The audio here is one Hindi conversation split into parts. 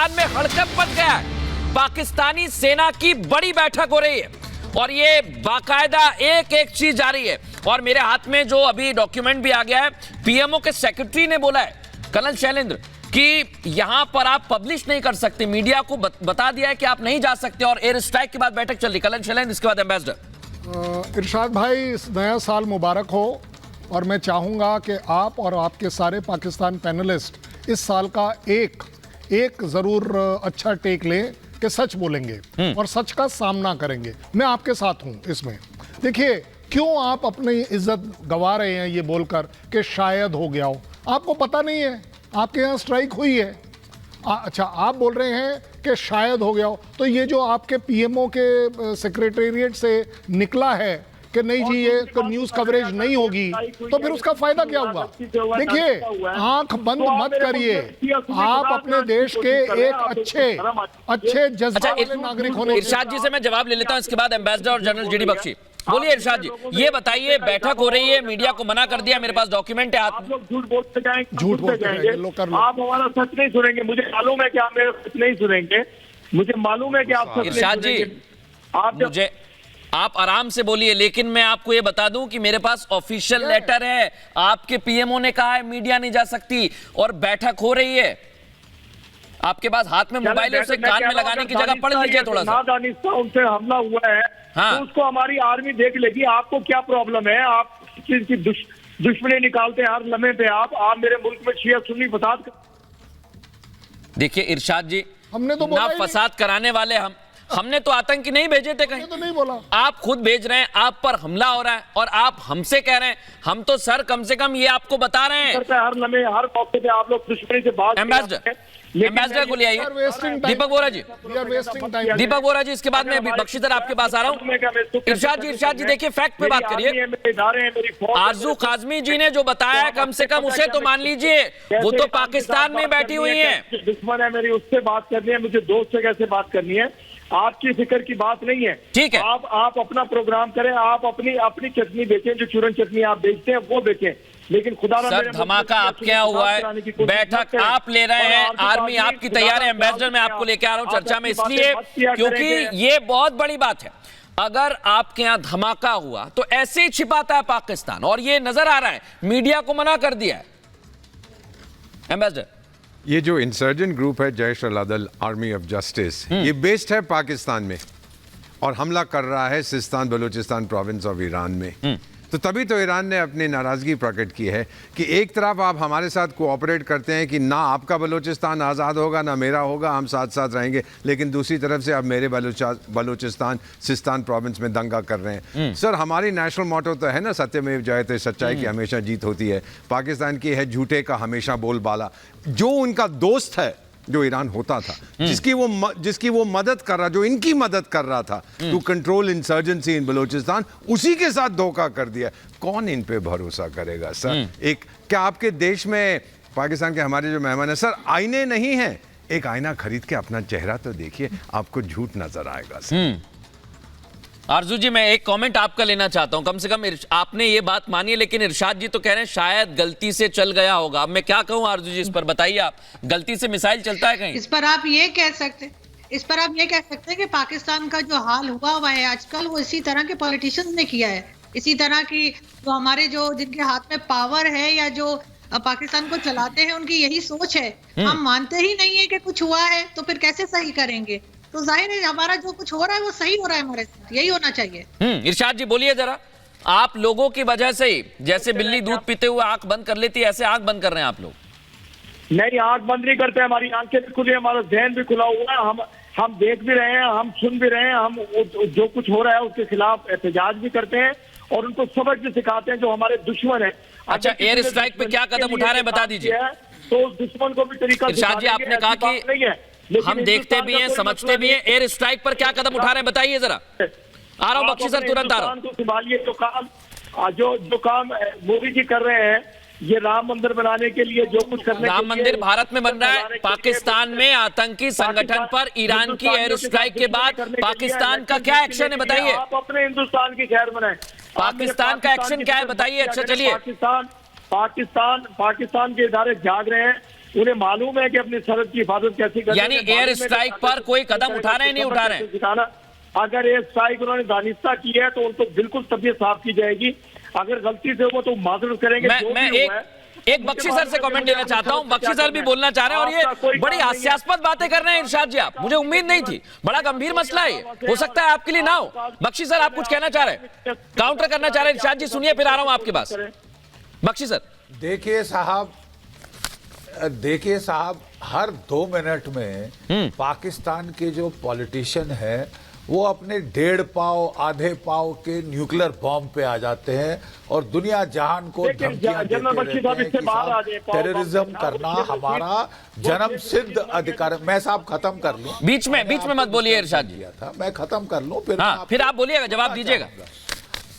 पाकिस्तान में हड़कंप मच गया है। पाकिस्तानी सेना की बड़ी बैठक हो रही है और ये बाकायदा एक एक चीज जारी है। और मेरे हाथ में जो अभी डॉक्यूमेंट भी आ गया है, पीएमओ के सेक्रेटरी ने बोला है कर्नल शैलेंद्र कि यहां पर आप पब्लिश नहीं कर सकते, मीडिया को बता दिया है कि आप नहीं जा सकते और एयर स्ट्राइक के बाद बैठक चल रही। कर्नल शैलेंद्र, इसके बाद एम्बेसडर। इरशाद भाई, इस नया साल मुबारक हो और मैं चाहूंगा कि आप और आपके सारे पाकिस्तान पैनलिस्ट इस साल का एक जरूर अच्छा टेक लें कि सच बोलेंगे और सच का सामना करेंगे। मैं आपके साथ हूं इसमें। देखिए, क्यों आप अपनी इज्जत गंवा रहे हैं ये बोलकर कि शायद हो गया हो? आपको पता नहीं है, आपके यहाँ स्ट्राइक हुई है। अच्छा, आप बोल रहे हैं कि शायद हो गया हो, तो ये जो आपके पीएमओ के सेक्रेटेरिएट से निकला है कि नहीं जी ये न्यूज कवरेज नहीं होगी, तो फिर उसका फायदा क्या हुआ? देखिए, आंख बंद मत करिए। आप अपने देश के एक अच्छे जज्बा वाले नागरिक होने। इरशाद जी से मैं जवाब ले लेता हूं, इसके बाद एम्बेसडर और जनरल जीडी बख्शी। बोलिए इरशाद जी, ये बताइए, बैठक हो रही है, मीडिया को मना कर दिया, मेरे पास डॉक्यूमेंट है। आप लोग झूठ बोलते जाएंगे, झूठ बोलते जाएंगे, आप हमारा सच नहीं सुनेंगे। मुझे मालूम है कि आप मेरा सच नहीं सुनेंगे, मुझे मालूम है कि आप सच इरशाद जी, मुझे आप आराम से बोलिए, लेकिन मैं आपको ये बता दूं कि मेरे पास ऑफिशियल लेटर है। आपके पीएमओ ने कहा है मीडिया नहीं जा सकती और बैठक हो रही है। आपके पास हाथ में मोबाइल है, उसे कान में लगाने की जगह पढ़ लीजिए थोड़ा सा। नादानिस्ता उनसे हमला हुआ है, हाँ। तो उसको हमारी आर्मी देख लेगी। आपको क्या प्रॉब्लम है? आप किस चीज की दुश्मनी निकालते हैं हर लम्हे पे? आप मेरे मुल्क में शिया सुन्नी फसाद। देखिए इरशाद जी, हमने तो ना फसाद कराने वाले हमने तो आतंकी नहीं भेजे थे कहीं, तो नहीं बोला। आप खुद भेज रहे हैं, आप पर हमला हो रहा है और आप हमसे कह रहे हैं। हम तो सर कम से कम ये आपको बता रहे हैं। हर लम्हे हर मौके पे आप लोग दुश्मनी से बात। एम्बेसडर को ले आइए, दीपक बोरा जी। दीपक बोरा जी, इसके बाद में बख्शी सर आपके पास आ रहा हूँ। इरशाद जी देखिए, फैक्ट पे बात करिए। आरजू काजमी जी ने जो बताया है, कम से कम उसे तो मान लीजिए, वो तो पाकिस्तान में बैठी हुई है। दुश्मन है मेरी, उससे बात करनी है मुझे, दोस्त से कैसे बात करनी है? आपकी फिक्र की बात नहीं है। ठीक है, आप अपना प्रोग्राम करें, आप अपनी चटनी बेचें, जो चूरन चटनी आप बेचते हैं वो बेचें, लेकिन खुदा सर धमाका आप क्या हुआ है? बैठक आप ले रहे हैं, आर्मी आपकी तैयार है। एम्बेसडर मैं आपको लेके आ रहा हूं चर्चा में, इसलिए क्योंकि ये बहुत बड़ी बात है। अगर आपके यहाँ धमाका हुआ तो ऐसे ही छिपाता है पाकिस्तान, और ये नजर आ रहा है, मीडिया को मना कर दिया है। एम्बेसडर, ये जो इंसर्जेंट ग्रुप है जैश अल-अदल आर्मी ऑफ जस्टिस, ये बेस्ड है पाकिस्तान में और हमला कर रहा है Sistan Balochistan province of Iran में। तो तभी तो ईरान ने अपनी नाराज़गी प्रकट की है कि एक तरफ आप हमारे साथ कोऑपरेट करते हैं कि ना आपका बलूचिस्तान आज़ाद होगा ना मेरा होगा, हम साथ साथ रहेंगे, लेकिन दूसरी तरफ से आप मेरे बलूचिस्तान सिस्तान प्रोविंस में दंगा कर रहे हैं। सर, हमारी नेशनल मोटो तो है ना, सत्यमेव जयते, सच्चाई की हमेशा जीत होती है। पाकिस्तान की है झूठे का हमेशा बोलबाला। जो उनका दोस्त है, जो ईरान होता था, जिसकी वो मदद कर रहा, जो इनकी मदद कर रहा था टू कंट्रोल इंसर्जेंसी इन बलूचिस्तान, उसी के साथ धोखा कर दिया। कौन इन पे भरोसा करेगा सर? क्या आपके देश में पाकिस्तान के हमारे जो मेहमान है सर, आईने नहीं है? एक आईना खरीद के अपना चेहरा तो देखिए, आपको झूठ नजर आएगा सर। आरजू जी, मैं एक कमेंट आपका लेना चाहता हूं। कम से कम आपने ये बात मानी है, लेकिन इरशाद जी तो कह रहे हैं शायद गलती से चल गया होगा। अब मैं क्या कहूं आरजू जी, इस पर बताइए आप। गलती से मिसाइल चलता है कहीं? इस पर आप ये कह सकते हैं कि पाकिस्तान का जो हाल हुआ है आजकल, वो इसी तरह के पॉलिटिशियंस ने किया है। इसी तरह की जो हमारे जिनके हाथ में पावर है या जो पाकिस्तान को चलाते हैं, उनकी यही सोच है। हम मानते ही नहीं है कि कुछ हुआ है, तो फिर कैसे सही करेंगे? तो जाहिर है हमारा जो कुछ हो रहा है वो सही हो रहा है, हमारे साथ यही होना चाहिए। इरशाद जी बोलिए जरा, आप लोगों की वजह से ही जैसे बिल्ली दूध पीते हुए आंख बंद कर लेती है, ऐसे आंख बंद कर रहे हैं आप लोग। नहीं, आंख बंद नहीं करते, हमारी आंखें भी खुली, हमारा ध्यान भी खुला हुआ है। हम देख भी रहे हैं, हम सुन भी रहे हैं, हम जो कुछ हो रहा है उसके खिलाफ एहतजाज भी करते हैं और उनको सबक भी सिखाते हैं जो हमारे दुश्मन है। अच्छा, एयर स्ट्राइक पे क्या कदम उठा रहे हैं बता दीजिए। तो दुश्मन को भी तरीका। इरशाद जी, आपने कहा कि हम देखते भी हैं, समझते भी हैं, एयर स्ट्राइक पर क्या कदम उठा रहे हैं बताइए जरा। आ रहा हूं बख्शी सर, तुरंत आ रहा हूं। संभालिए, जो काम मोदी जी कर रहे हैं, ये राम मंदिर बनाने के लिए जो कुछ करने, राम मंदिर भारत में बन रहा है। पाकिस्तान में आतंकी संगठन पर ईरान की एयर स्ट्राइक के बाद पाकिस्तान का क्या एक्शन है बताइए? आप अपने हिंदुस्तान की खैर बनाएं। पाकिस्तान का एक्शन क्या है बताइए? अच्छा चलिए, पाकिस्तान के इदारे जाग रहे हैं। उन्हें मालूम है कि अपनी सरहद की हिफाजत कैसे करनी है। यानी एयर स्ट्राइक पर कोई कदम उठा रहे हैं, नहीं उठा रहे हैं? सिखाना, अगर एयर स्ट्राइक उन्होंने दानिस्ता की है तो उनको बिल्कुल तबीयत साफ की जाएगी। अगर गलती से वो तो माजरत करेंगे। मैं एक बख्शी सर से कमेंट लेना चाहता हूं। बख्शी सर भी बोलना चाह रहे हैं और ये बड़ी हास्यास्पद बातें कर रहे हैं इरशाद जी। आप, मुझे उम्मीद नहीं थी, बड़ा गंभीर मसला है, हो सकता है आपके लिए ना हो। बख्शी सर आप कुछ कहना चाह रहे हैं, काउंटर करना चाह रहे हैं? इरशाद जी सुनिए, फिर आ रहा हूं आपके पास। बख्शी सर। देखिए साहब, हर 2 मिनट में पाकिस्तान के जो पॉलिटिशियन है वो अपने 1.5 पाव आधे पाव के न्यूक्लियर बॉम्ब पे आ जाते हैं और दुनिया जहान को धमकियां देते रहते हैं कि साहब टेररिज्म करना हमारा जन्म सिद्ध अधिकार। मैं साहब खत्म कर लूं, बीच में मत बोलिए इरशाद जी। था मैं खत्म कर लूं, फिर आप बोलिएगा, जवाब दीजिएगा।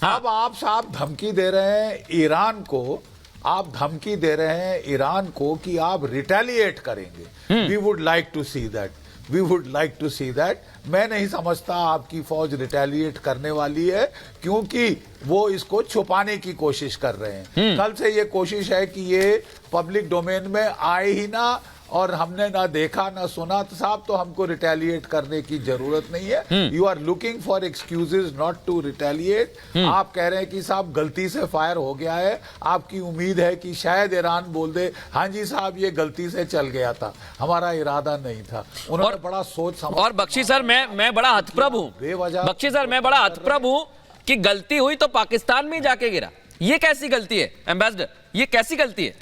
अब आप साहब धमकी दे रहे हैं ईरान को, आप धमकी दे रहे हैं ईरान को कि आप रिटेलिएट करेंगे। We would like to see that, we would like to see that. मैं नहीं समझता आपकी फौज रिटेलिएट करने वाली है, क्योंकि वो इसको छुपाने की कोशिश कर रहे हैं। कल से ये कोशिश है कि ये पब्लिक डोमेन में आए ही ना, और हमने ना देखा ना सुना, तो साहब तो हमको रिटेलिएट करने की जरूरत नहीं है। You are looking for excuses not to retaliate. आप कह रहे हैं कि साहब गलती से फायर हो गया है, आपकी उम्मीद है कि शायद ईरान बोल दे हाँ जी साहब ये गलती से चल गया था, हमारा इरादा नहीं था। उन्होंने बड़ा सोच समझ। और बख्शी सर मैं बड़ा हतप्रभ हूं, बेवजह बख्शी सर मैं बड़ा हतप्रभ हूं कि गलती हुई तो पाकिस्तान में जाके गिरा। ये कैसी गलती है एम्बेसडर, ये कैसी गलती है?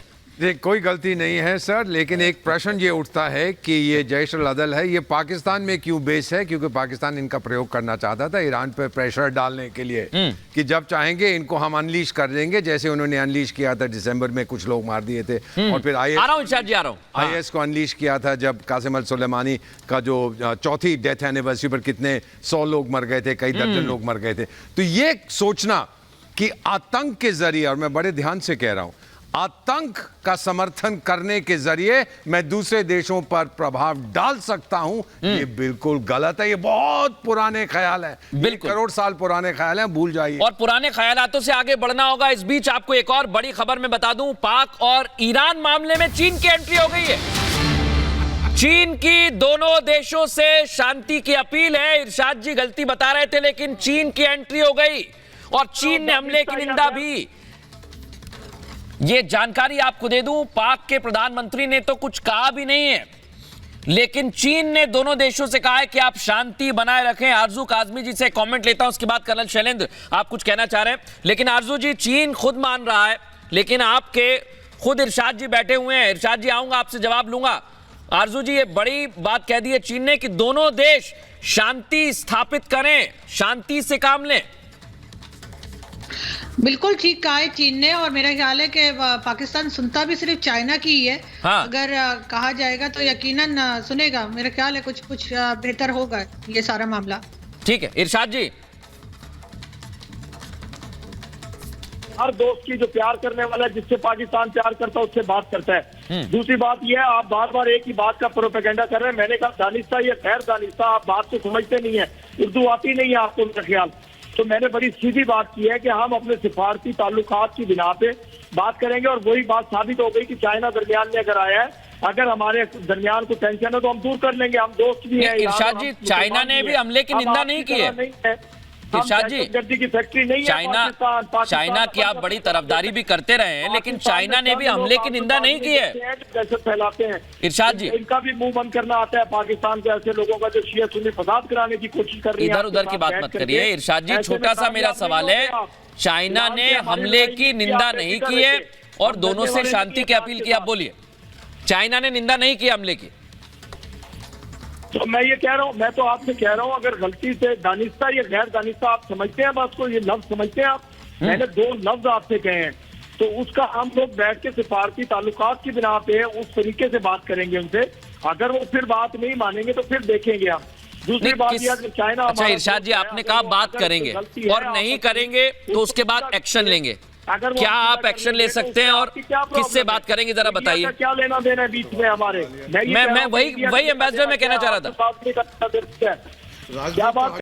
कोई गलती नहीं है सर, लेकिन एक प्रश्न ये उठता है कि ये जैश अल अदल है, ये पाकिस्तान में क्यों बेस है? क्योंकि पाकिस्तान इनका प्रयोग करना चाहता था ईरान पर प्रेशर डालने के लिए कि जब चाहेंगे इनको हम अनलीश कर देंगे, जैसे उन्होंने अनलीश किया था दिसंबर में, कुछ लोग मार दिए थे। और फिर IS को अनलीश किया था जब कासिम अल सुलेमानी का जो 4थी डेथ एनिवर्सरी पर कितने 100 लोग मर गए थे, कई दर्जन लोग मर गए थे। तो ये सोचना कि आतंक के जरिए, और मैं बड़े ध्यान से कह रहा हूं, आतंक का समर्थन करने के जरिए मैं दूसरे देशों पर प्रभाव डाल सकता हूं, ये बिल्कुल गलत है। ये बहुत पुराने ख्याल है, बिल्कुल करोड़ साल पुराने ख्याल हैं, भूल जाइए। और पुराने ख्यालातों से आगे बढ़ना होगा। इस बीच आपको एक और बड़ी खबर मैं बता दूं, पाक और ईरान मामले में चीन की एंट्री हो गई है। चीन की दोनों देशों से शांति की अपील है। इरशाद जी गलती बता रहे थे, लेकिन चीन की एंट्री हो गई और चीन ने हमले की निंदा भी। ये जानकारी आपको दे दूं, पाक के प्रधानमंत्री ने तो कुछ कहा भी नहीं है, लेकिन चीन ने दोनों देशों से कहा है कि आप शांति बनाए रखें। आरजू काजमी जी से कमेंट लेता हूं, उसके बाद कर्नल शैलेंद्र आप कुछ कहना चाह रहे हैं। लेकिन आरजू जी, चीन खुद मान रहा है, लेकिन आपके खुद इरशाद जी बैठे हुए हैं। इरशाद जी आऊंगा, आपसे जवाब लूंगा। आरजू जी, ये बड़ी बात कह दी है चीन ने कि दोनों देश शांति स्थापित करें, शांति से काम लें। बिल्कुल ठीक कहा है चीन ने, और मेरा ख्याल है कि पाकिस्तान सुनता भी सिर्फ चाइना की ही है। हाँ। अगर कहा जाएगा तो यकीनन सुनेगा। मेरा ख्याल है कुछ बेहतर होगा ये सारा मामला। ठीक है इरशाद जी। हर दोस्त की जो प्यार करने वाला है, जिससे पाकिस्तान प्यार करता है, उससे बात करता है। दूसरी बात यह है, आप बार बार एक ही बात का प्रोपेगेंडा कर रहे हैं। मैंने कहा दानिस्ता या गैर दानिस्ता, आप बात को समझते नहीं है, उर्दू आती नहीं है आपको मेरा ख्याल। तो मैंने बड़ी सीधी बात की है कि हम अपने सिफारती ताल्लुकात की बिना पे बात करेंगे, और वही बात साबित हो गई कि चाइना दरमियान में अगर आया है, अगर हमारे दरमियान को टेंशन है तो हम दूर कर लेंगे, हम दोस्त भी हैं। इरशाद जी, चाइना ने भी हमले की निंदा नहीं की है। इरशाद जी, की फैक्ट्री नहीं है। चाइना की आप बड़ी तरफदारी भी करते रहे हैं, लेकिन चाइना ने भी हमले की निंदा नहीं की है। दहशत फैलाते हैं इरशाद जी, इनका भी मुंह बंद करना आता है पाकिस्तान के ऐसे लोगों का जो शिया सुन्नी फसाद कराने की कोशिश कर रही है। इधर उधर की बात मत करिए इरशाद जी। छोटा सा मेरा सवाल है, चाइना ने हमले की निंदा नहीं की है और दोनों से शांति की अपील की। आप बोलिए, चाइना ने निंदा नहीं की हमले की। तो मैं ये कह रहा हूँ, मैं तो आपसे कह रहा हूँ, अगर गलती से दानिस्ता या गैर दानिस्ता आप समझते हैं बात को, ये लफ्ज समझते हैं आप, मैंने 2 लफ्ज आपसे कहे हैं, तो उसका हम लोग बैठ के सिफारती ताल्लुकात की बिना पे उस तरीके से बात करेंगे उनसे। अगर वो फिर बात नहीं मानेंगे तो फिर देखेंगे हम। दूसरी बात यह कि चाइना, अच्छा इरशाद जी, आपने कहा बात करेंगे और नहीं करेंगे तो उसके बाद एक्शन लेंगे। क्या आप एक्शन ले सकते हैं और किससे बात करेंगे, जरा बताइए। क्या लेना देना है बीच में हमारे? मैं वही एम्बेसडर में कहना चाह रहा था। क्या बात